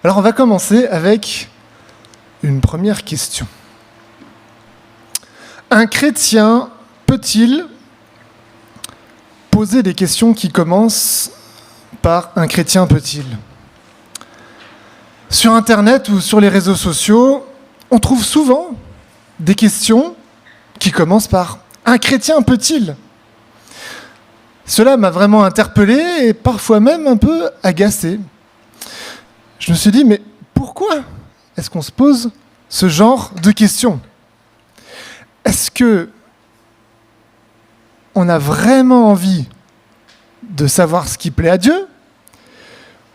Alors on va commencer avec une première question. Un chrétien peut-il poser des questions qui commencent par « un chrétien peut-il » ? Sur Internet ou sur les réseaux sociaux, on trouve souvent des questions qui commencent par « un chrétien peut-il » ? Cela m'a vraiment interpellé et parfois même un peu agacé. Je me suis dit, mais pourquoi est-ce qu'on se pose ce genre de questions ? Est-ce que on a vraiment envie de savoir ce qui plaît à Dieu ?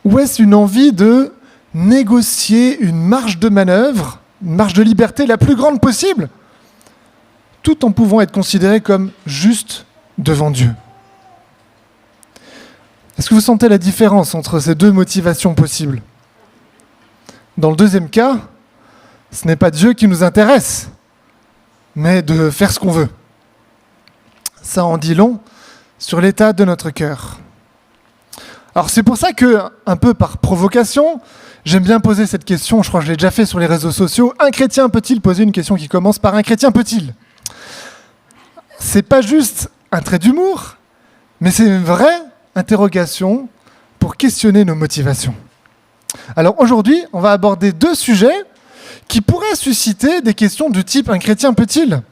Ou est-ce une envie de négocier une marge de manœuvre, une marge de liberté la plus grande possible, tout en pouvant être considéré comme juste devant Dieu ? Est-ce que vous sentez la différence entre ces deux motivations possibles ? Dans le deuxième cas, ce n'est pas Dieu qui nous intéresse, mais de faire ce qu'on veut. Ça en dit long sur l'état de notre cœur. Alors c'est pour ça que, un peu par provocation, j'aime bien poser cette question, je crois que je l'ai déjà fait sur les réseaux sociaux. Un chrétien peut-il poser une question qui commence par « un chrétien peut-il » ? C'est pas juste un trait d'humour, mais c'est une vraie interrogation pour questionner nos motivations. Alors aujourd'hui, on va aborder deux sujets qui pourraient susciter des questions du type « un chrétien peut-il » ?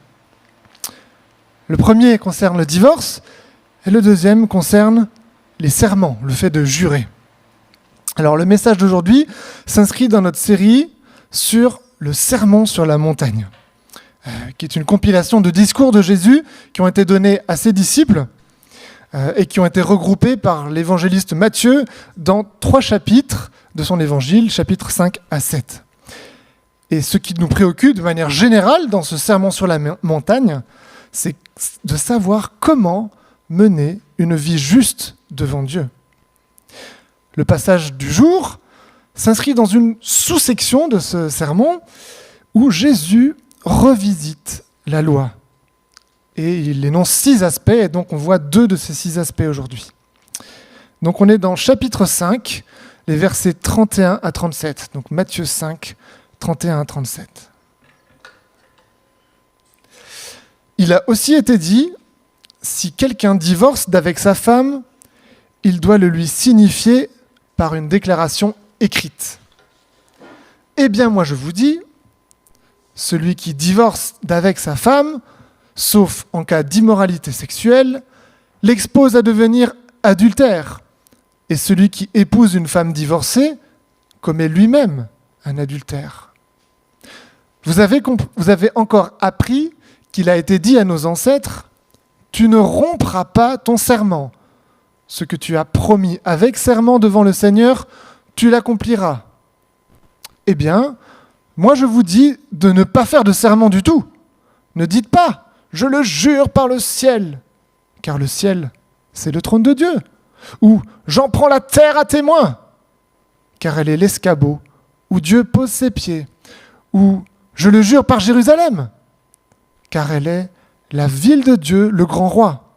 Le premier concerne le divorce et le deuxième concerne les serments, le fait de jurer. Alors le message d'aujourd'hui s'inscrit dans notre série sur le sermon sur la montagne, qui est une compilation de discours de Jésus qui ont été donnés à ses disciples et qui ont été regroupés par l'évangéliste Matthieu dans 3 chapitres de son évangile, chapitres 5 à 7. Et ce qui nous préoccupe de manière générale dans ce sermon sur la montagne, c'est de savoir comment mener une vie juste devant Dieu. Le passage du jour s'inscrit dans une sous-section de ce sermon où Jésus revisite la loi. Et il énonce 6 aspects, et donc on voit 2 de ces 6 aspects aujourd'hui. Donc on est dans chapitre 5, les versets 31 à 37. Donc Matthieu 5, 31 à 37. Il a aussi été dit, si quelqu'un divorce d'avec sa femme, il doit le lui signifier par une déclaration écrite. Eh bien moi je vous dis, celui qui divorce d'avec sa femme, sauf en cas d'immoralité sexuelle, l'expose à devenir adultère. Et celui qui épouse une femme divorcée commet lui-même un adultère. Vous avez encore appris qu'il a été dit à nos ancêtres, « Tu ne rompras pas ton serment. Ce que tu as promis avec serment devant le Seigneur, tu l'accompliras. » Eh bien, moi je vous dis de ne pas faire de serment du tout. Ne dites pas, « Je le jure par le ciel », car le ciel, c'est le trône de Dieu. Ou « J'en prends la terre à témoin », car elle est l'escabeau où Dieu pose ses pieds. Ou « Je le jure par Jérusalem », car elle est la ville de Dieu, le grand roi.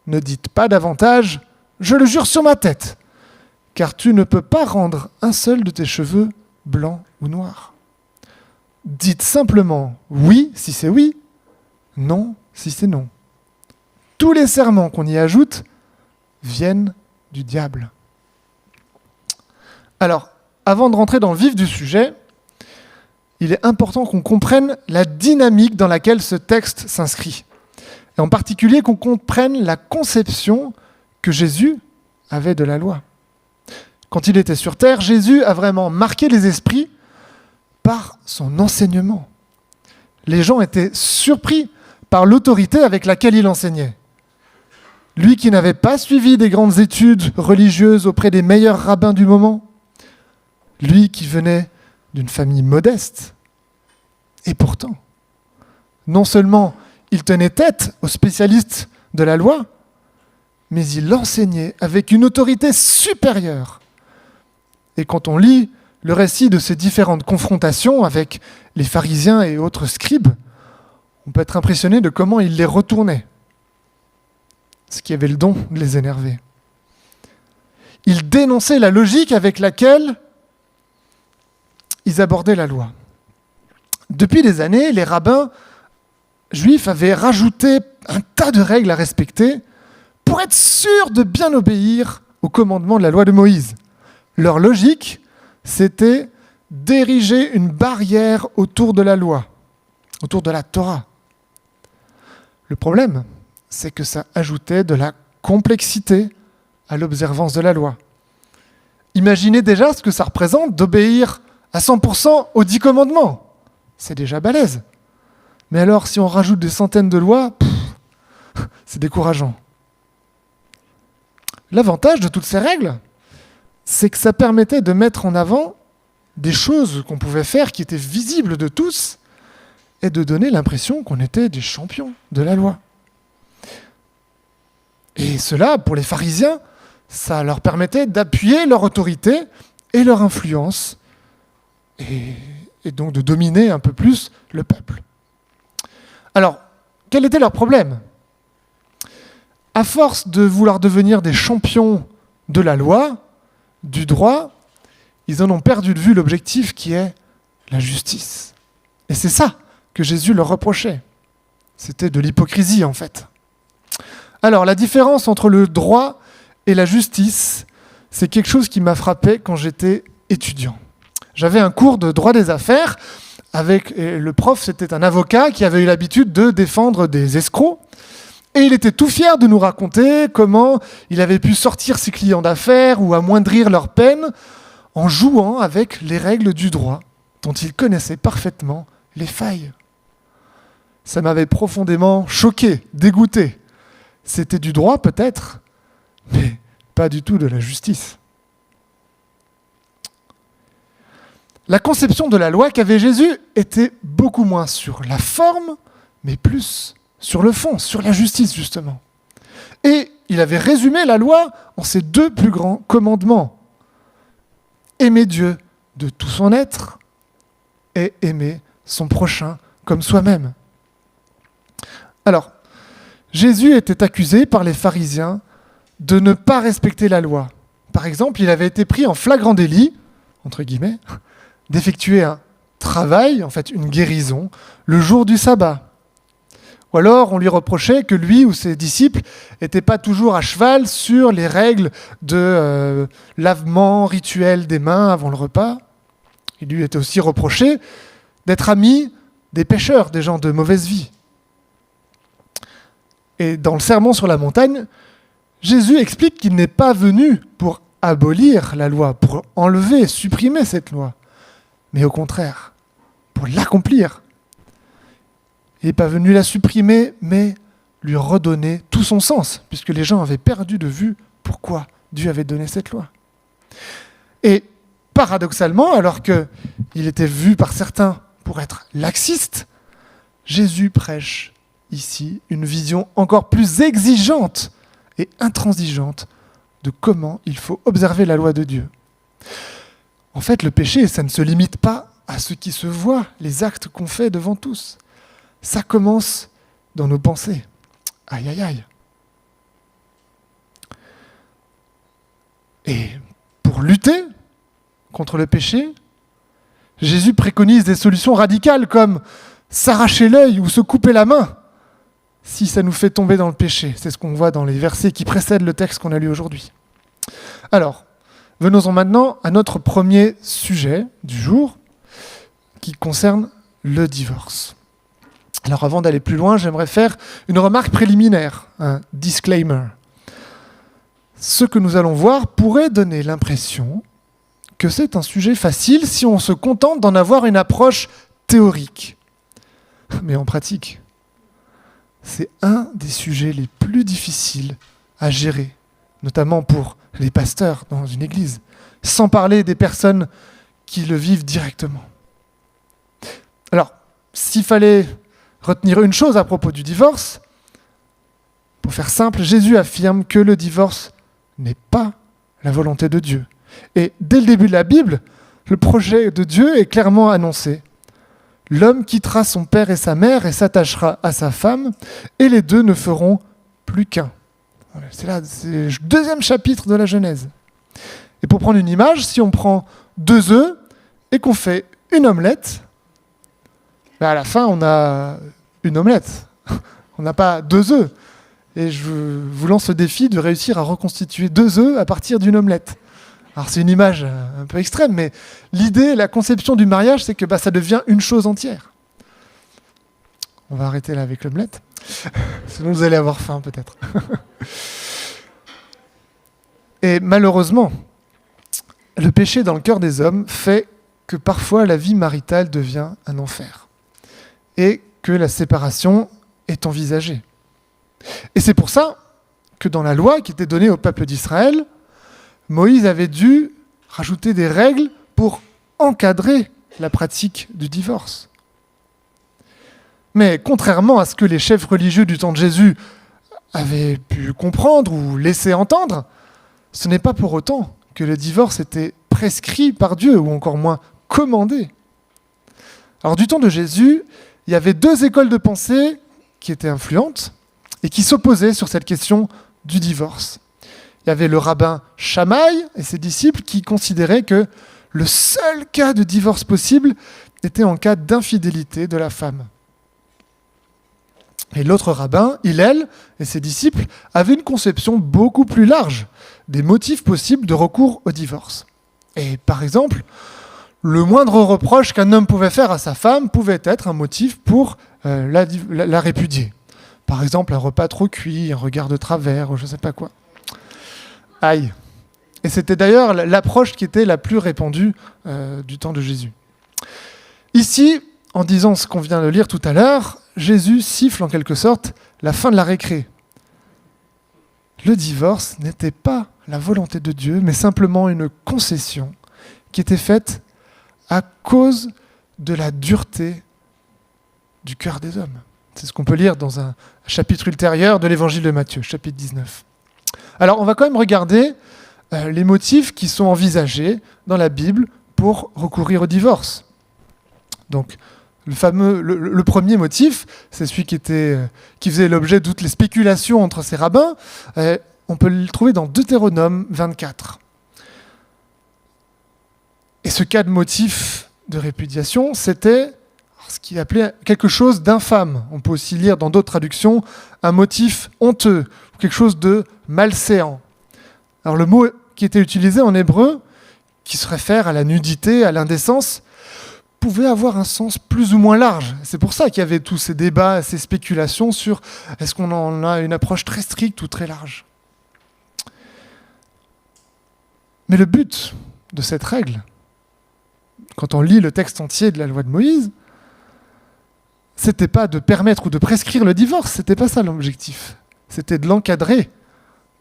Ne dites pas davantage « Je le jure sur ma tête », car tu ne peux pas rendre un seul de tes cheveux blancs ou noirs. Dites simplement « oui » si c'est oui, « non » si c'est non. Tous les serments qu'on y ajoute viennent du diable. Alors, avant de rentrer dans le vif du sujet, il est important qu'on comprenne la dynamique dans laquelle ce texte s'inscrit. Et en particulier qu'on comprenne la conception que Jésus avait de la loi. Quand il était sur terre, Jésus a vraiment marqué les esprits par son enseignement. Les gens étaient surpris par l'autorité avec laquelle il enseignait. Lui qui n'avait pas suivi des grandes études religieuses auprès des meilleurs rabbins du moment, lui qui venait d'une famille modeste. Et pourtant, non seulement il tenait tête aux spécialistes de la loi, mais il enseignait avec une autorité supérieure. Et quand on lit le récit de ces différentes confrontations avec les pharisiens et autres scribes, on peut être impressionné de comment il les retournait, ce qui avait le don de les énerver. Il dénonçait la logique avec laquelle ils abordaient la loi. Depuis des années, les rabbins juifs avaient rajouté un tas de règles à respecter pour être sûrs de bien obéir aux commandements de la loi de Moïse. Leur logique, c'était d'ériger une barrière autour de la loi, autour de la Torah. Le problème, c'est que ça ajoutait de la complexité à l'observance de la loi. Imaginez déjà ce que ça représente d'obéir à 100% aux 10 commandements. C'est déjà balèze. Mais alors, si on rajoute des centaines de lois, c'est décourageant. L'avantage de toutes ces règles, c'est que ça permettait de mettre en avant des choses qu'on pouvait faire qui étaient visibles de tous et de donner l'impression qu'on était des champions de la loi. Et cela, pour les pharisiens, ça leur permettait d'appuyer leur autorité et leur influence et donc de dominer un peu plus le peuple. Alors, quel était leur problème ? À force de vouloir devenir des champions de la loi, du droit, ils en ont perdu de vue l'objectif qui est la justice. Et c'est ça que Jésus leur reprochait. C'était de l'hypocrisie en fait. Alors, la différence entre le droit et la justice, c'est quelque chose qui m'a frappé quand j'étais étudiant. J'avais un cours de droit des affaires et le prof, c'était un avocat qui avait eu l'habitude de défendre des escrocs. Et il était tout fier de nous raconter comment il avait pu sortir ses clients d'affaires ou amoindrir leur peine en jouant avec les règles du droit, dont il connaissait parfaitement les failles. Ça m'avait profondément choqué, dégoûté. C'était du droit peut-être, mais pas du tout de la justice. La conception de la loi qu'avait Jésus était beaucoup moins sur la forme, mais plus sur le fond, sur la justice justement. Et il avait résumé la loi en ces 2 plus grands commandements. Aimer Dieu de tout son être et aimer son prochain comme soi-même. Alors, Jésus était accusé par les pharisiens de ne pas respecter la loi. Par exemple, il avait été pris en flagrant délit, entre guillemets, d'effectuer un travail, en fait une guérison, le jour du sabbat. Ou alors on lui reprochait que lui ou ses disciples n'étaient pas toujours à cheval sur les règles de lavement rituel des mains avant le repas. Il lui était aussi reproché d'être ami des pécheurs, des gens de mauvaise vie. Et dans le Sermon sur la montagne, Jésus explique qu'il n'est pas venu pour abolir la loi, pour enlever, supprimer cette loi, mais au contraire, pour l'accomplir. Il n'est pas venu la supprimer, mais lui redonner tout son sens, puisque les gens avaient perdu de vue pourquoi Dieu avait donné cette loi. Et paradoxalement, alors qu'il était vu par certains pour être laxiste, Jésus prêche ici une vision encore plus exigeante et intransigeante de comment il faut observer la loi de Dieu. En fait, le péché, ça ne se limite pas à ce qui se voit, les actes qu'on fait devant tous. Ça commence dans nos pensées. Aïe, aïe, aïe. Et pour lutter contre le péché, Jésus préconise des solutions radicales comme s'arracher l'œil ou se couper la main si ça nous fait tomber dans le péché. C'est ce qu'on voit dans les versets qui précèdent le texte qu'on a lu aujourd'hui. Alors, venons-en maintenant à notre premier sujet du jour qui concerne le divorce. Alors avant d'aller plus loin, j'aimerais faire une remarque préliminaire, un disclaimer. Ce que nous allons voir pourrait donner l'impression que c'est un sujet facile si on se contente d'en avoir une approche théorique. Mais en pratique, c'est un des sujets les plus difficiles à gérer, notamment pour les pasteurs dans une église, sans parler des personnes qui le vivent directement. Alors, s'il fallait retenir une chose à propos du divorce, pour faire simple, Jésus affirme que le divorce n'est pas la volonté de Dieu. Et dès le début de la Bible, le projet de Dieu est clairement annoncé. L'homme quittera son père et sa mère et s'attachera à sa femme, et les deux ne feront plus qu'un. C'est le 2e chapitre de la Genèse. Et pour prendre une image, si on prend 2 œufs et qu'on fait une omelette, à la fin, on a une omelette. On n'a pas 2 œufs. Et je vous lance le défi de réussir à reconstituer 2 œufs à partir d'une omelette. Alors c'est une image un peu extrême, mais l'idée, la conception du mariage, c'est que ça devient une chose entière. On va arrêter là avec l'omelette. Sinon vous allez avoir faim peut-être. Et malheureusement, le péché dans le cœur des hommes fait que parfois la vie maritale devient un enfer. Et que la séparation est envisagée. Et c'est pour ça que dans la loi qui était donnée au peuple d'Israël, Moïse avait dû rajouter des règles pour encadrer la pratique du divorce. Mais contrairement à ce que les chefs religieux du temps de Jésus avaient pu comprendre ou laisser entendre, ce n'est pas pour autant que le divorce était prescrit par Dieu, ou encore moins commandé. Alors du temps de Jésus, il y avait 2 écoles de pensée qui étaient influentes et qui s'opposaient sur cette question du divorce. Il y avait le rabbin Shammai et ses disciples qui considéraient que le seul cas de divorce possible était en cas d'infidélité de la femme. Et l'autre rabbin, Hillel, et ses disciples avaient une conception beaucoup plus large des motifs possibles de recours au divorce. Et par exemple, le moindre reproche qu'un homme pouvait faire à sa femme pouvait être un motif pour la répudier. Par exemple, un repas trop cuit, un regard de travers, ou je ne sais pas quoi. Aïe. Et c'était d'ailleurs l'approche qui était la plus répandue du temps de Jésus. Ici, en disant ce qu'on vient de lire tout à l'heure, Jésus siffle en quelque sorte la fin de la récré. Le divorce n'était pas la volonté de Dieu, mais simplement une concession qui était faite à cause de la dureté du cœur des hommes. C'est ce qu'on peut lire dans un chapitre ultérieur de l'évangile de Matthieu, chapitre 19. Alors on va quand même regarder les motifs qui sont envisagés dans la Bible pour recourir au divorce. Donc le premier motif, c'est celui qui faisait l'objet de toutes les spéculations entre ces rabbins. On peut le trouver dans Deutéronome 24. Et ce cas de motif de répudiation, c'était ce qu'il appelait quelque chose d'infâme. On peut aussi lire dans d'autres traductions un motif honteux, ou quelque chose de malséant. Alors le mot qui était utilisé en hébreu, qui se réfère à la nudité, à l'indécence, pouvait avoir un sens plus ou moins large. C'est pour ça qu'il y avait tous ces débats, ces spéculations sur est-ce qu'on en a une approche très stricte ou très large. Mais le but de cette règle, quand on lit le texte entier de la loi de Moïse, c'était pas de permettre ou de prescrire le divorce, c'était pas ça l'objectif. C'était de l'encadrer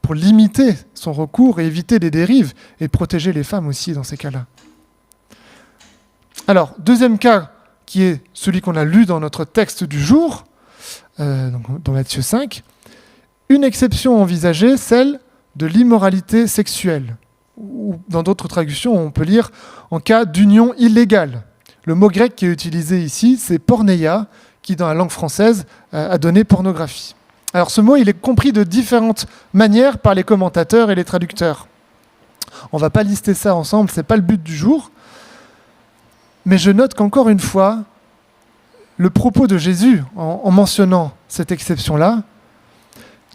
pour limiter son recours et éviter les dérives et protéger les femmes aussi dans ces cas-là. Alors, deuxième cas, qui est celui qu'on a lu dans notre texte du jour, dans Matthieu 5, une exception envisagée, celle de l'immoralité sexuelle. Ou dans d'autres traductions, on peut lire en cas d'union illégale. Le mot grec qui est utilisé ici, c'est porneia, qui dans la langue française a donné pornographie. Alors ce mot, il est compris de différentes manières par les commentateurs et les traducteurs. On ne va pas lister ça ensemble, ce n'est pas le but du jour. Mais je note qu'encore une fois, le propos de Jésus, en mentionnant cette exception-là,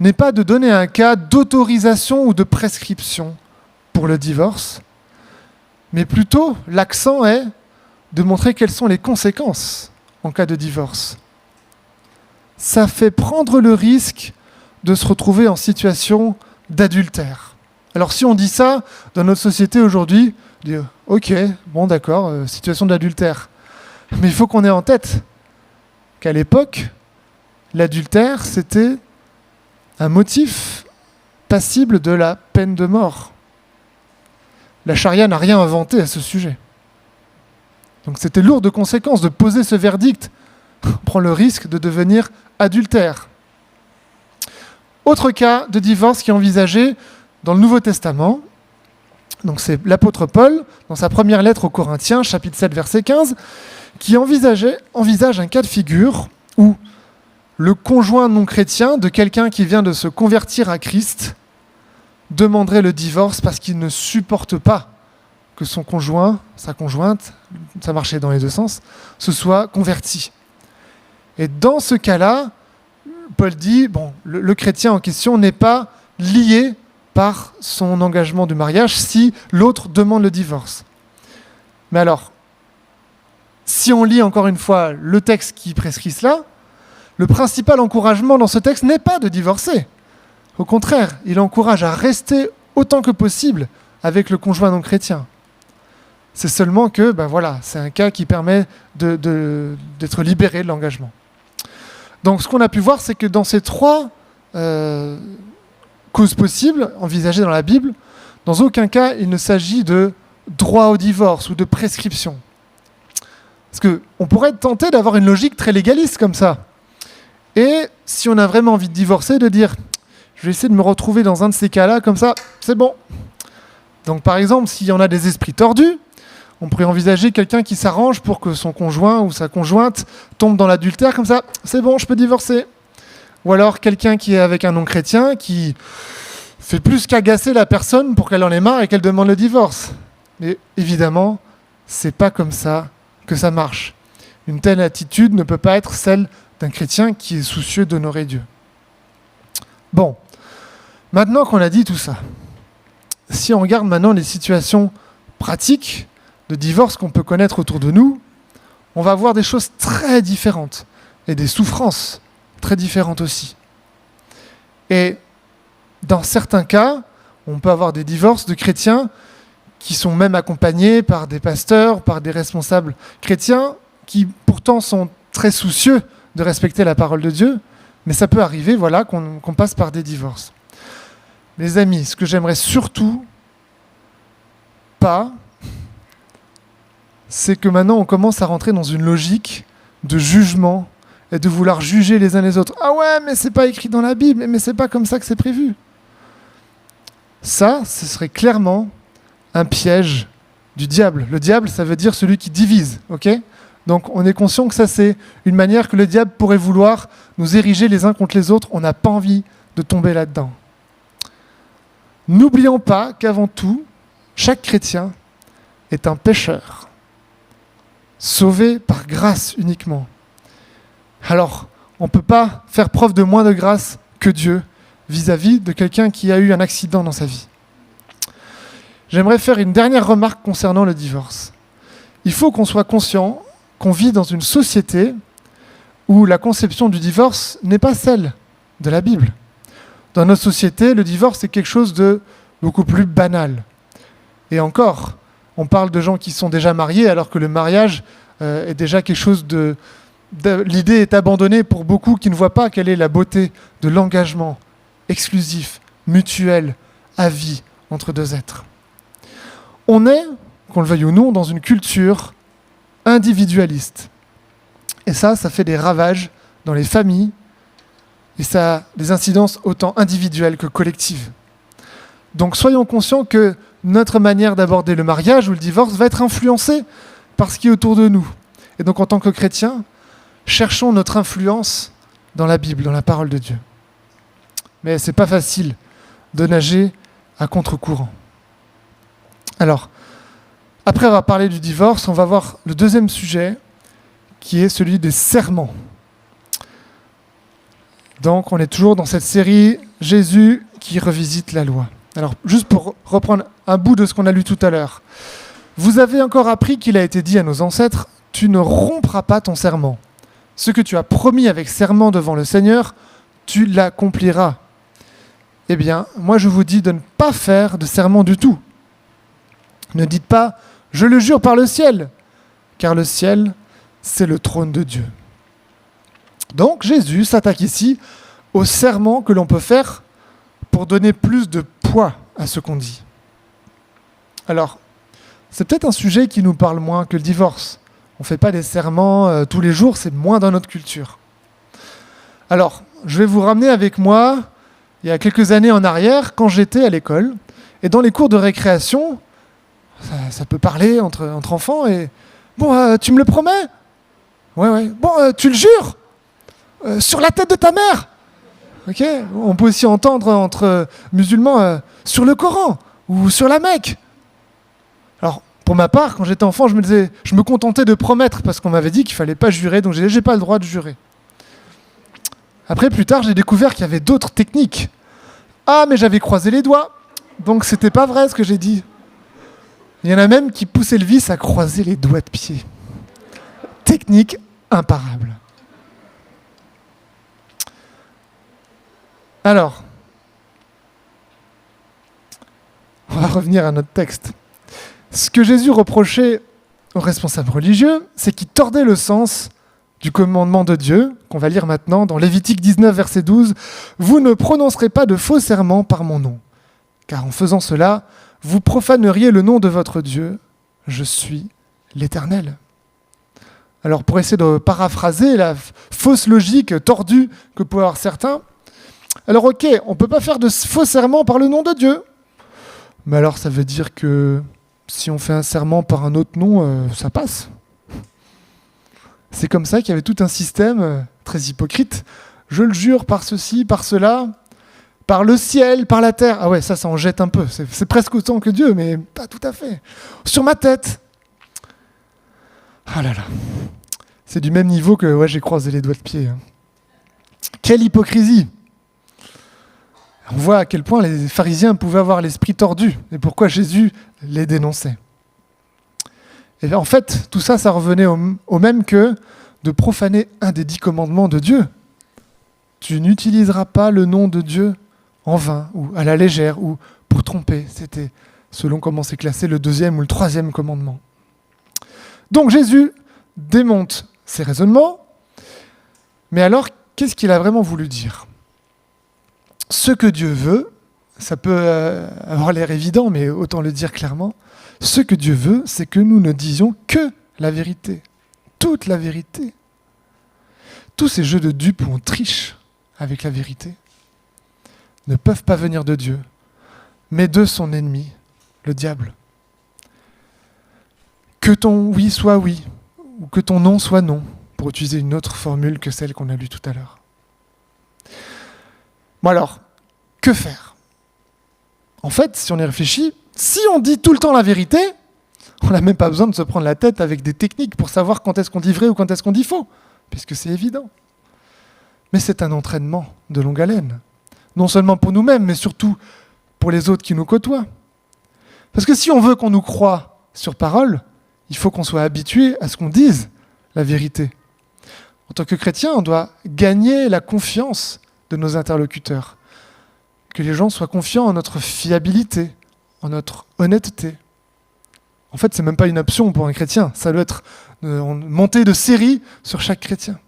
n'est pas de donner un cas d'autorisation ou de prescription pour le divorce, mais plutôt l'accent est de montrer quelles sont les conséquences en cas de divorce. Ça fait prendre le risque de se retrouver en situation d'adultère. Alors si on dit ça dans notre société aujourd'hui, on dit ok, bon d'accord, situation d'adultère. Mais il faut qu'on ait en tête qu'à l'époque, l'adultère, c'était un motif passible de la peine de mort. La charia n'a rien inventé à ce sujet. Donc c'était lourd de conséquences de poser ce verdict. On prend le risque de devenir adultère. Autre cas de divorce qui est envisagé dans le Nouveau Testament, donc c'est l'apôtre Paul, dans sa première lettre aux Corinthiens, chapitre 7, verset 15, qui envisage un cas de figure où le conjoint non chrétien de quelqu'un qui vient de se convertir à Christ demanderait le divorce parce qu'il ne supporte pas que son conjoint, sa conjointe, ça marchait dans les deux sens, se soit converti. Et dans ce cas-là, Paul dit, le chrétien en question n'est pas lié par son engagement du mariage si l'autre demande le divorce. Mais alors, si on lit encore une fois le texte qui prescrit cela, le principal encouragement dans ce texte n'est pas de divorcer. Au contraire, il encourage à rester autant que possible avec le conjoint non chrétien. C'est seulement que, c'est un cas qui permet d'être libéré de l'engagement. Donc ce qu'on a pu voir, c'est que dans ces trois causes possibles, envisagées dans la Bible, dans aucun cas il ne s'agit de droit au divorce ou de prescription. Parce qu'on pourrait être tenté d'avoir une logique très légaliste comme ça. Et si on a vraiment envie de divorcer, de dire « je vais essayer de me retrouver dans un de ces cas-là, comme ça, c'est bon ». Donc par exemple, s'il y en a des esprits tordus, on pourrait envisager quelqu'un qui s'arrange pour que son conjoint ou sa conjointe tombe dans l'adultère, comme ça, c'est bon, je peux divorcer. Ou alors quelqu'un qui est avec un non-chrétien, qui fait plus qu'agacer la personne pour qu'elle en ait marre et qu'elle demande le divorce. Mais évidemment, c'est pas comme ça que ça marche. Une telle attitude ne peut pas être celle d'un chrétien qui est soucieux d'honorer Dieu. Bon, maintenant qu'on a dit tout ça, si on regarde maintenant les situations pratiques de divorce qu'on peut connaître autour de nous, on va voir des choses très différentes et des souffrances très différentes aussi. Et dans certains cas, on peut avoir des divorces de chrétiens qui sont même accompagnés par des pasteurs, par des responsables chrétiens, qui pourtant sont très soucieux de respecter la parole de Dieu, mais ça peut arriver qu'on passe par des divorces. Les amis, ce que j'aimerais surtout pas, c'est que maintenant on commence à rentrer dans une logique de jugement et de vouloir juger les uns les autres. Ah ouais, mais c'est pas écrit dans la Bible, mais c'est pas comme ça que c'est prévu. Ça, ce serait clairement un piège du diable. Le diable, ça veut dire celui qui divise, ok ? Donc on est conscient que ça, c'est une manière que le diable pourrait vouloir nous ériger les uns contre les autres. On n'a pas envie de tomber là-dedans. N'oublions pas qu'avant tout, chaque chrétien est un pécheur, sauvé par grâce uniquement. Alors, on ne peut pas faire preuve de moins de grâce que Dieu vis-à-vis de quelqu'un qui a eu un accident dans sa vie. J'aimerais faire une dernière remarque concernant le divorce. Il faut qu'on soit conscient qu'on vit dans une société où la conception du divorce n'est pas celle de la Bible. Dans notre société, le divorce est quelque chose de beaucoup plus banal. Et encore, on parle de gens qui sont déjà mariés alors que le mariage est déjà quelque chose l'idée est abandonnée pour beaucoup qui ne voient pas quelle est la beauté de l'engagement exclusif, mutuel, à vie entre deux êtres. On est, qu'on le veuille ou non, dans une culture individualiste. Et ça fait des ravages dans les familles et ça a des incidences autant individuelles que collectives. Donc soyons conscients que notre manière d'aborder le mariage ou le divorce va être influencée par ce qui est autour de nous. Et donc en tant que chrétiens, cherchons notre influence dans la Bible, dans la parole de Dieu. Mais c'est pas facile de nager à contre-courant. Alors, après avoir parlé du divorce, on va voir le deuxième sujet, qui est celui des serments. Donc, on est toujours dans cette série « Jésus qui revisite la loi ». Alors, juste pour reprendre un bout de ce qu'on a lu tout à l'heure. Vous avez encore appris qu'il a été dit à nos ancêtres « Tu ne rompras pas ton serment. Ce que tu as promis avec serment devant le Seigneur, tu l'accompliras. » Eh bien, moi je vous dis de ne pas faire de serment du tout. Ne dites pas « Je le jure par le ciel », car le ciel, c'est le trône de Dieu. Donc Jésus s'attaque ici au serment que l'on peut faire pour donner plus de poids à ce qu'on dit. Alors, c'est peut-être un sujet qui nous parle moins que le divorce. On ne fait pas des serments tous les jours, c'est moins dans notre culture. Alors, je vais vous ramener avec moi, il y a quelques années en arrière, quand j'étais à l'école, et dans les cours de récréation, ça peut parler entre enfants, et « Bon, tu me le promets ? Ouais. Bon, tu le jures ? Sur la tête de ta mère ?» Ok ? On peut aussi entendre entre musulmans sur le Coran ou sur la Mecque. Alors, Pour ma part, quand j'étais enfant, je me contentais de promettre parce qu'on m'avait dit qu'il fallait pas jurer, donc j'ai pas le droit de jurer. Après, plus tard, j'ai découvert qu'il y avait d'autres techniques. Ah, mais j'avais croisé les doigts, donc c'était pas vrai ce que j'ai dit. Il y en a même qui poussaient le vice à croiser les doigts de pied. Technique imparable. Alors, on va revenir à notre texte. Ce que Jésus reprochait aux responsables religieux, c'est qu'ils tordaient le sens du commandement de Dieu, qu'on va lire maintenant dans Lévitique 19, verset 12. « Vous ne prononcerez pas de faux serments par mon nom, car en faisant cela, vous profaneriez le nom de votre Dieu. Je suis l'Éternel. » Alors pour essayer de paraphraser la fausse logique tordue que peuvent avoir certains, alors ok, on ne peut pas faire de faux serments par le nom de Dieu. Mais alors ça veut dire que si on fait un serment par un autre nom, ça passe. C'est comme ça qu'il y avait tout un système très hypocrite. Je le jure par ceci, par cela, par le ciel, par la terre. Ah ouais, ça en jette un peu. C'est presque autant que Dieu, mais pas tout à fait. Sur ma tête. Ah là là. C'est du même niveau que j'ai croisé les doigts de pied. Quelle hypocrisie! On voit à quel point les pharisiens pouvaient avoir l'esprit tordu et pourquoi Jésus les dénonçait. Et en fait, tout ça, ça revenait au même que de profaner un des 10 commandements de Dieu. Tu n'utiliseras pas le nom de Dieu en vain ou à la légère ou pour tromper. C'était selon comment c'est classé le 2e ou le 3e commandement. Donc Jésus démonte ces raisonnements, mais alors, qu'est-ce qu'il a vraiment voulu dire ? Ce que Dieu veut, ça peut avoir l'air évident, mais autant le dire clairement, ce que Dieu veut, c'est que nous ne disions que la vérité, toute la vérité. Tous ces jeux de dupes où on triche avec la vérité ne peuvent pas venir de Dieu, mais de son ennemi, le diable. Que ton oui soit oui, ou que ton non soit non, pour utiliser une autre formule que celle qu'on a lue tout à l'heure. Bon alors, que faire ? En fait, si on y réfléchit, si on dit tout le temps la vérité, on n'a même pas besoin de se prendre la tête avec des techniques pour savoir quand est-ce qu'on dit vrai ou quand est-ce qu'on dit faux, puisque c'est évident. Mais c'est un entraînement de longue haleine, non seulement pour nous-mêmes, mais surtout pour les autres qui nous côtoient. Parce que si on veut qu'on nous croie sur parole, il faut qu'on soit habitué à ce qu'on dise la vérité. En tant que chrétien, on doit gagner la confiance de nos interlocuteurs. Que les gens soient confiants en notre fiabilité, en notre honnêteté. En fait, c'est même pas une option pour un chrétien. Ça doit être une montée de série sur chaque chrétien.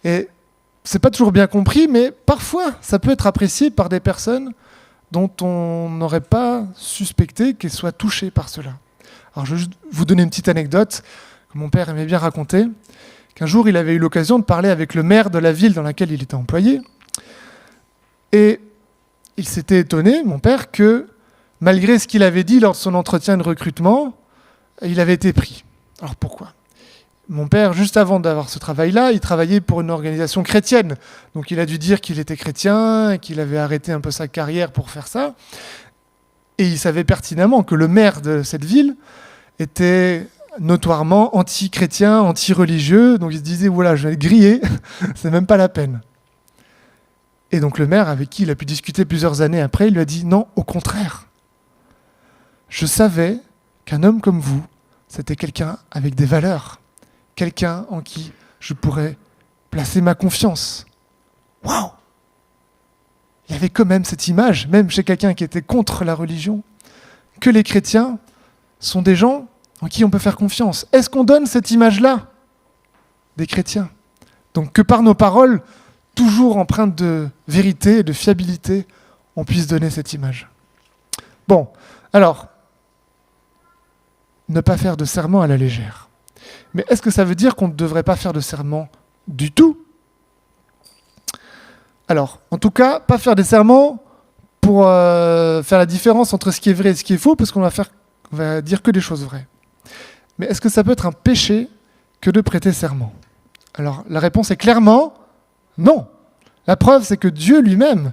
Et c'est pas toujours bien compris, mais parfois, ça peut être apprécié par des personnes dont on n'aurait pas suspecté qu'elles soient touchées par cela. Alors, je vais juste vous donner une petite anecdote que mon père aimait bien raconter. Qu'un jour, il avait eu l'occasion de parler avec le maire de la ville dans laquelle il était employé. Et il s'était étonné, mon père, que malgré ce qu'il avait dit lors de son entretien de recrutement, il avait été pris. Alors pourquoi ? Mon père, juste avant d'avoir ce travail-là, il travaillait pour une organisation chrétienne. Donc il a dû dire qu'il était chrétien et qu'il avait arrêté un peu sa carrière pour faire ça. Et il savait pertinemment que le maire de cette ville était notoirement anti-chrétien, anti-religieux, donc il se disait, voilà, je vais être grillé, c'est même pas la peine. Et donc le maire, avec qui il a pu discuter plusieurs années après, il lui a dit, non, au contraire. Je savais qu'un homme comme vous, c'était quelqu'un avec des valeurs, quelqu'un en qui je pourrais placer ma confiance. Waouh ! Il y avait quand même cette image, même chez quelqu'un qui était contre la religion, que les chrétiens sont des gens en qui on peut faire confiance. Est-ce qu'on donne cette image-là des chrétiens ? Donc que par nos paroles, toujours empreintes de vérité et de fiabilité, on puisse donner cette image. Bon, alors, ne pas faire de serment à la légère. Mais est-ce que ça veut dire qu'on ne devrait pas faire de serment du tout ? Alors, en tout cas, pas faire des serments pour faire la différence entre ce qui est vrai et ce qui est faux, parce qu'on va dire que des choses vraies. Mais est-ce que ça peut être un péché que de prêter serment ? Alors, la réponse est clairement non. La preuve, c'est que Dieu lui-même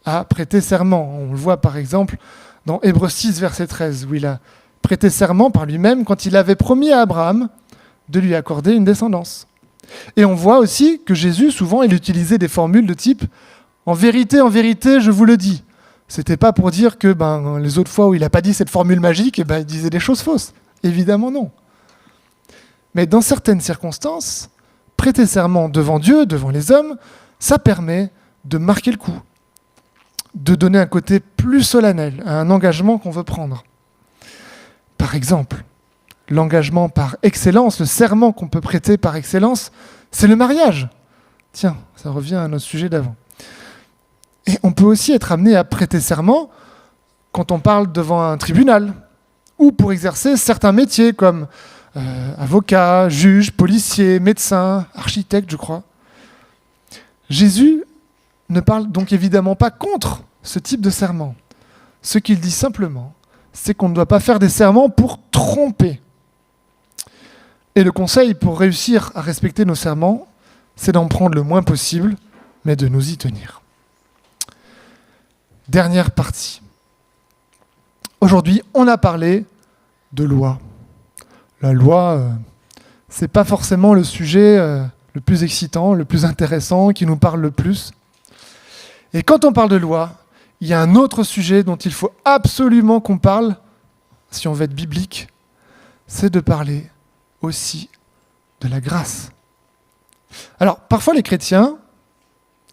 a prêté serment. On le voit par exemple dans Hébreux 6, verset 13, où il a prêté serment par lui-même quand il avait promis à Abraham de lui accorder une descendance. Et on voit aussi que Jésus, souvent, il utilisait des formules de type « en vérité, je vous le dis ». C'était pas pour dire que les autres fois où il n'a pas dit cette formule magique, il disait des choses fausses. Évidemment non. Mais dans certaines circonstances, prêter serment devant Dieu, devant les hommes, ça permet de marquer le coup, de donner un côté plus solennel à un engagement qu'on veut prendre. Par exemple, l'engagement par excellence, le serment qu'on peut prêter par excellence, c'est le mariage. Tiens, ça revient à notre sujet d'avant. Et on peut aussi être amené à prêter serment quand on parle devant un tribunal ou pour exercer certains métiers comme avocat, juge, policier, médecin, architecte, je crois. Jésus ne parle donc évidemment pas contre ce type de serment. Ce qu'il dit simplement, c'est qu'on ne doit pas faire des serments pour tromper. Et le conseil pour réussir à respecter nos serments, c'est d'en prendre le moins possible, mais de nous y tenir. Dernière partie. Aujourd'hui, on a parlé de loi. La loi, c'est pas forcément le sujet le plus excitant, le plus intéressant, qui nous parle le plus. Et quand on parle de loi, il y a un autre sujet dont il faut absolument qu'on parle, si on veut être biblique, c'est de parler aussi de la grâce. Alors, parfois les chrétiens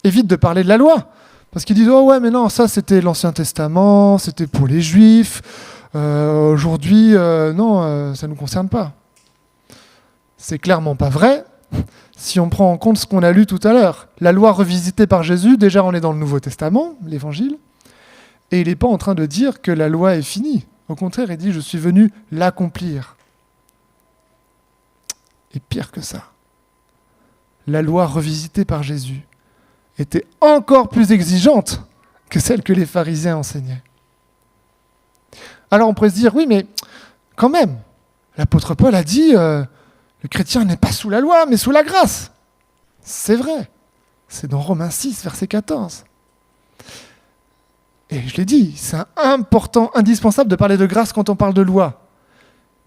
évitent de parler de la loi, parce qu'ils disent « Oh ouais, mais non, ça c'était l'Ancien Testament, c'était pour les Juifs, aujourd'hui, non, ça ne nous concerne pas. » C'est clairement pas vrai, si on prend en compte ce qu'on a lu tout à l'heure. La loi revisitée par Jésus, déjà on est dans le Nouveau Testament, l'Évangile, et il n'est pas en train de dire que la loi est finie. Au contraire, il dit « Je suis venu l'accomplir ». Et pire que ça, la loi revisitée par Jésus était encore plus exigeante que celle que les pharisiens enseignaient. Alors on pourrait se dire, oui, mais quand même, l'apôtre Paul a dit, le chrétien n'est pas sous la loi, mais sous la grâce. C'est vrai, c'est dans Romains 6, verset 14. Et je l'ai dit, c'est important, indispensable de parler de grâce quand on parle de loi.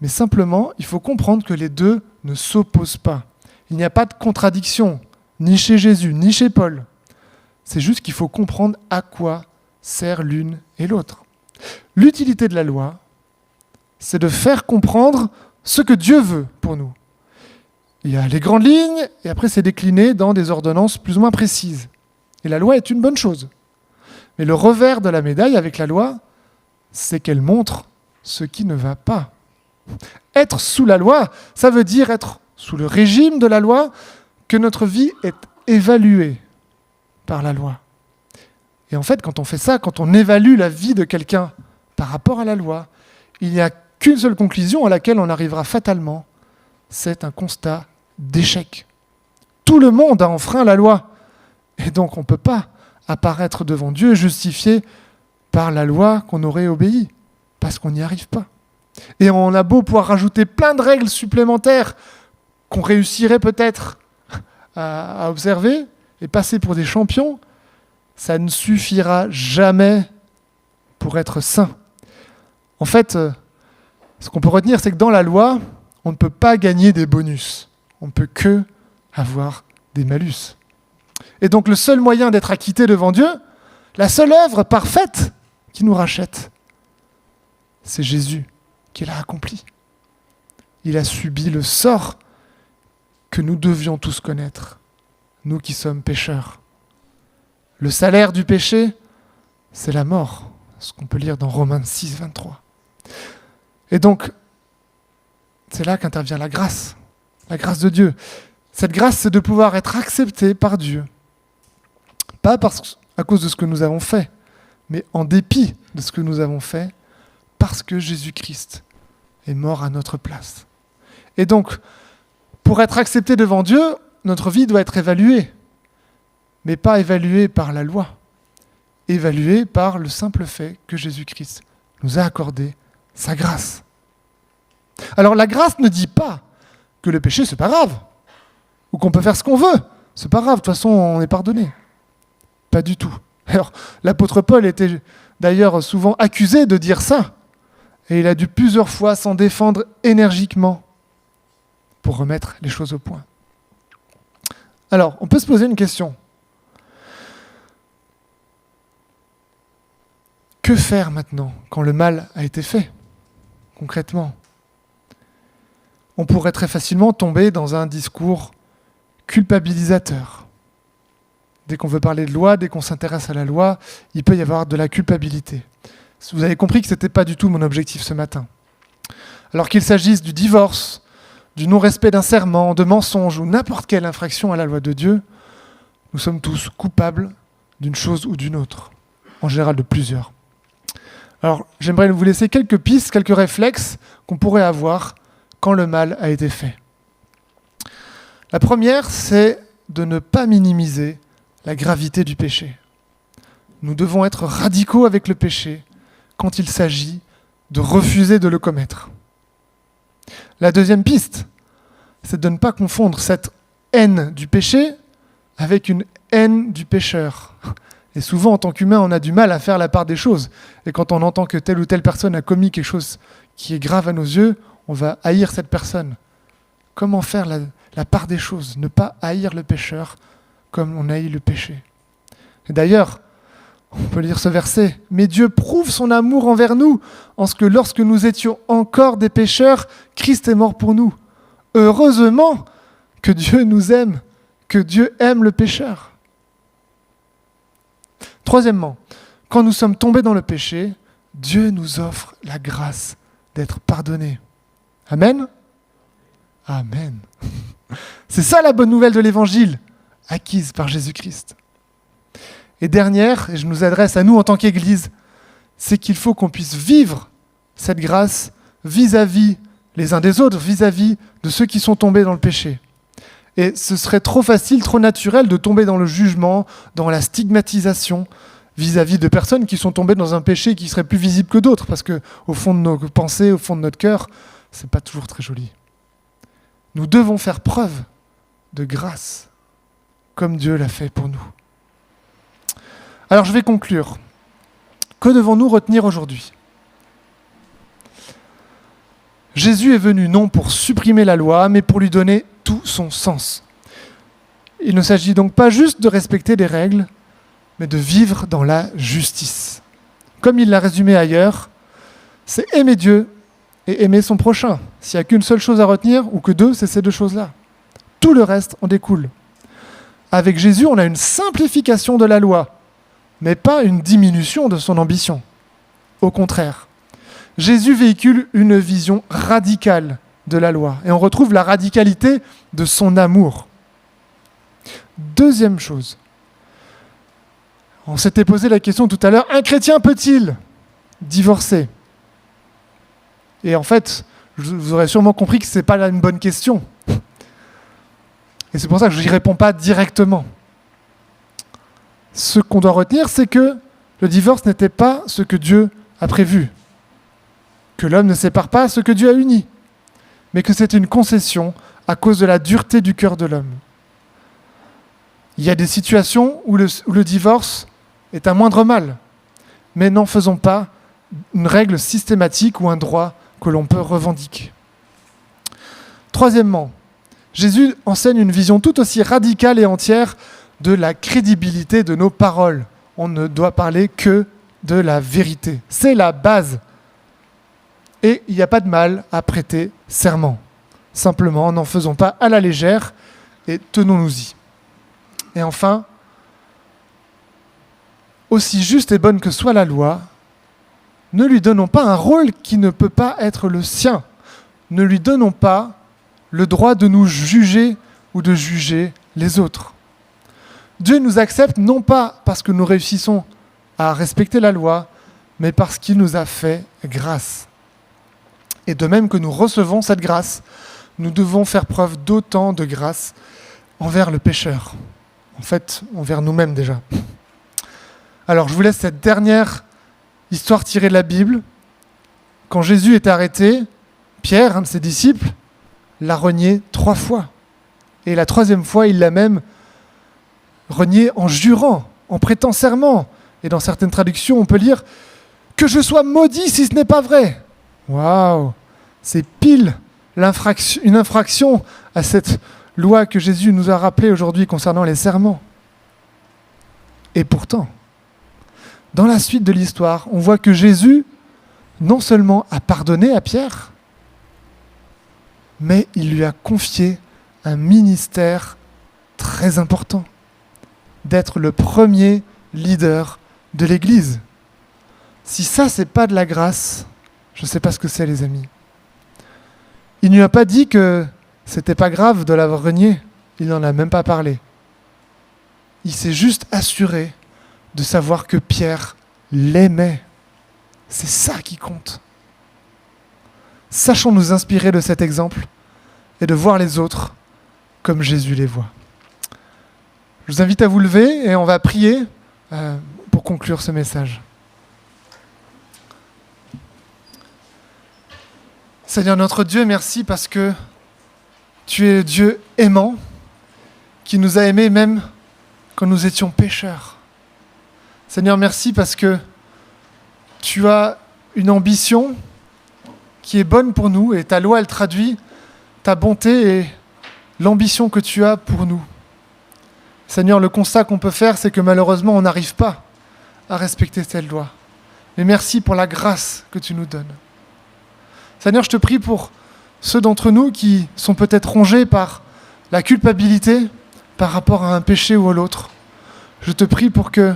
Mais simplement, il faut comprendre que les deux ne s'opposent pas. Il n'y a pas de contradiction, ni chez Jésus, ni chez Paul. C'est juste qu'il faut comprendre à quoi sert l'une et l'autre. L'utilité de la loi, c'est de faire comprendre ce que Dieu veut pour nous. Il y a les grandes lignes, et après c'est décliné dans des ordonnances plus ou moins précises. Et la loi est une bonne chose. Mais le revers de la médaille avec la loi, c'est qu'elle montre ce qui ne va pas. Être sous la loi, ça veut dire être sous le régime de la loi, que notre vie est évaluée par la loi. Et en fait, quand on fait ça, quand on évalue la vie de quelqu'un par rapport à la loi, il n'y a qu'une seule conclusion à laquelle on arrivera fatalement, c'est un constat d'échec. Tout le monde a enfreint la loi. Et donc on ne peut pas apparaître devant Dieu justifié par la loi qu'on aurait obéi, parce qu'on n'y arrive pas. Et on a beau pouvoir rajouter plein de règles supplémentaires qu'on réussirait peut-être à observer et passer pour des champions, ça ne suffira jamais pour être saint. En fait, ce qu'on peut retenir, c'est que dans la loi, on ne peut pas gagner des bonus. On ne peut que avoir des malus. Et donc le seul moyen d'être acquitté devant Dieu, la seule œuvre parfaite qui nous rachète, c'est Jésus qui l'a accompli. Il a subi le sort que nous devions tous connaître, nous qui sommes pécheurs. Le salaire du péché, c'est la mort, ce qu'on peut lire dans Romains 6, 23. Et donc, c'est là qu'intervient la grâce de Dieu. Cette grâce, c'est de pouvoir être accepté par Dieu. Pas à cause de ce que nous avons fait, mais en dépit de ce que nous avons fait, parce que Jésus-Christ est mort à notre place. Et donc, pour être accepté devant Dieu, notre vie doit être évaluée, mais pas évaluée par la loi, évaluée par le simple fait que Jésus-Christ nous a accordé sa grâce. Alors la grâce ne dit pas que le péché c'est pas grave, ou qu'on peut faire ce qu'on veut, c'est pas grave, de toute façon on est pardonné. Pas du tout. Alors l'apôtre Paul était d'ailleurs souvent accusé de dire ça, Et il a dû plusieurs fois s'en défendre énergiquement pour remettre les choses au point. Alors, on peut se poser une question. Que faire maintenant quand le mal a été fait, concrètement ? On pourrait très facilement tomber dans un discours culpabilisateur. Dès qu'on veut parler de loi, dès qu'on s'intéresse à la loi, il peut y avoir de la culpabilité. Vous avez compris que ce n'était pas du tout mon objectif ce matin. Alors qu'il s'agisse du divorce, du non-respect d'un serment, de mensonge ou n'importe quelle infraction à la loi de Dieu, nous sommes tous coupables d'une chose ou d'une autre, en général de plusieurs. Alors, j'aimerais vous laisser quelques pistes, quelques réflexes qu'on pourrait avoir quand le mal a été fait. La première, c'est de ne pas minimiser la gravité du péché. Nous devons être radicaux avec le péché quand il s'agit de refuser de le commettre. La deuxième piste, c'est de ne pas confondre cette haine du péché avec une haine du pécheur. Et souvent, en tant qu'humain, on a du mal à faire la part des choses. Et quand on entend que telle ou telle personne a commis quelque chose qui est grave à nos yeux, on va haïr cette personne. Comment faire la part des choses ? Ne pas haïr le pécheur comme on haït le péché. Et d'ailleurs, on peut lire ce verset. « Mais Dieu prouve son amour envers nous, en ce que lorsque nous étions encore des pécheurs, Christ est mort pour nous. » Heureusement que Dieu nous aime, que Dieu aime le pécheur. Troisièmement, quand nous sommes tombés dans le péché, Dieu nous offre la grâce d'être pardonnés. Amen ? Amen. C'est ça la bonne nouvelle de l'Évangile, acquise par Jésus-Christ. Et dernière, et je nous adresse à nous en tant qu'Église, c'est qu'il faut qu'on puisse vivre cette grâce vis-à-vis les uns des autres, vis-à-vis de ceux qui sont tombés dans le péché. Et ce serait trop facile, trop naturel de tomber dans le jugement, dans la stigmatisation vis-à-vis de personnes qui sont tombées dans un péché qui serait plus visible que d'autres, parce qu'au fond de nos pensées, au fond de notre cœur, c'est pas toujours très joli. Nous devons faire preuve de grâce, comme Dieu l'a fait pour nous. Alors je vais conclure. Que devons-nous retenir aujourd'hui ? Jésus est venu non pour supprimer la loi, mais pour lui donner tout son sens. Il ne s'agit donc pas juste de respecter des règles, mais de vivre dans la justice. Comme il l'a résumé ailleurs, c'est aimer Dieu et aimer son prochain. S'il n'y a qu'une seule chose à retenir, ou que deux, c'est ces deux choses-là. Tout le reste en découle. Avec Jésus, on a une simplification de la loi, mais pas une diminution de son ambition. Au contraire, Jésus véhicule une vision radicale de la loi, et on retrouve la radicalité de son amour. Deuxième chose, on s'était posé la question tout à l'heure, un chrétien peut-il divorcer ? Et en fait, vous aurez sûrement compris que ce n'est pas là une bonne question. Et c'est pour ça que je n'y réponds pas directement. Ce qu'on doit retenir, c'est que le divorce n'était pas ce que Dieu a prévu, que l'homme ne sépare pas ce que Dieu a uni, mais que c'est une concession à cause de la dureté du cœur de l'homme. Il y a des situations où le divorce est un moindre mal, mais n'en faisons pas une règle systématique ou un droit que l'on peut revendiquer. Troisièmement, Jésus enseigne une vision tout aussi radicale et entière de la crédibilité de nos paroles. On ne doit parler que de la vérité. C'est la base. Et il n'y a pas de mal à prêter serment. Simplement, n'en faisons pas à la légère et tenons-nous-y. Et enfin, aussi juste et bonne que soit la loi, ne lui donnons pas un rôle qui ne peut pas être le sien. Ne lui donnons pas le droit de nous juger ou de juger les autres. Dieu nous accepte non pas parce que nous réussissons à respecter la loi, mais parce qu'il nous a fait grâce. Et de même que nous recevons cette grâce, nous devons faire preuve d'autant de grâce envers le pécheur. En fait, envers nous-mêmes déjà. Alors, je vous laisse cette dernière histoire tirée de la Bible. Quand Jésus est arrêté, Pierre, un de ses disciples, l'a renié 3 fois. Et la 3e fois, il l'a même renié en jurant, en prêtant serment. Et dans certaines traductions, on peut lire « Que je sois maudit si ce n'est pas vrai !» Waouh! C'est pile une infraction à cette loi que Jésus nous a rappelée aujourd'hui concernant les serments. Et pourtant, dans la suite de l'histoire, on voit que Jésus, non seulement a pardonné à Pierre, mais il lui a confié un ministère très important, d'être le premier leader de l'Église. Si ça, c'est pas de la grâce, je ne sais pas ce que c'est, les amis. Il ne lui a pas dit que c'était pas grave de l'avoir renié. Il n'en a même pas parlé. Il s'est juste assuré de savoir que Pierre l'aimait. C'est ça qui compte. Sachons nous inspirer de cet exemple et de voir les autres comme Jésus les voit. Je vous invite à vous lever et on va prier pour conclure ce message. Seigneur notre Dieu, merci parce que tu es Dieu aimant, qui nous a aimés même quand nous étions pécheurs. Seigneur, merci parce que tu as une ambition qui est bonne pour nous et ta loi, elle traduit ta bonté et l'ambition que tu as pour nous. Seigneur, le constat qu'on peut faire, c'est que malheureusement, on n'arrive pas à respecter cette loi. Mais merci pour la grâce que tu nous donnes. Seigneur, je te prie pour ceux d'entre nous qui sont peut-être rongés par la culpabilité par rapport à un péché ou à l'autre. Je te prie pour que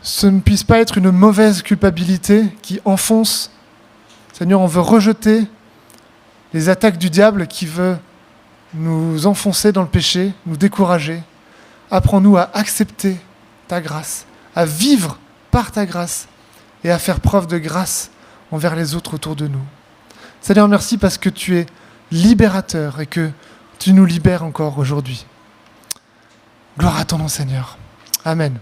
ce ne puisse pas être une mauvaise culpabilité qui enfonce. Seigneur, on veut rejeter les attaques du diable qui veut nous enfoncer dans le péché, nous décourager. Apprends-nous à accepter ta grâce, à vivre par ta grâce et à faire preuve de grâce envers les autres autour de nous. Seigneur, merci parce que tu es libérateur et que tu nous libères encore aujourd'hui. Gloire à ton nom, Seigneur. Amen.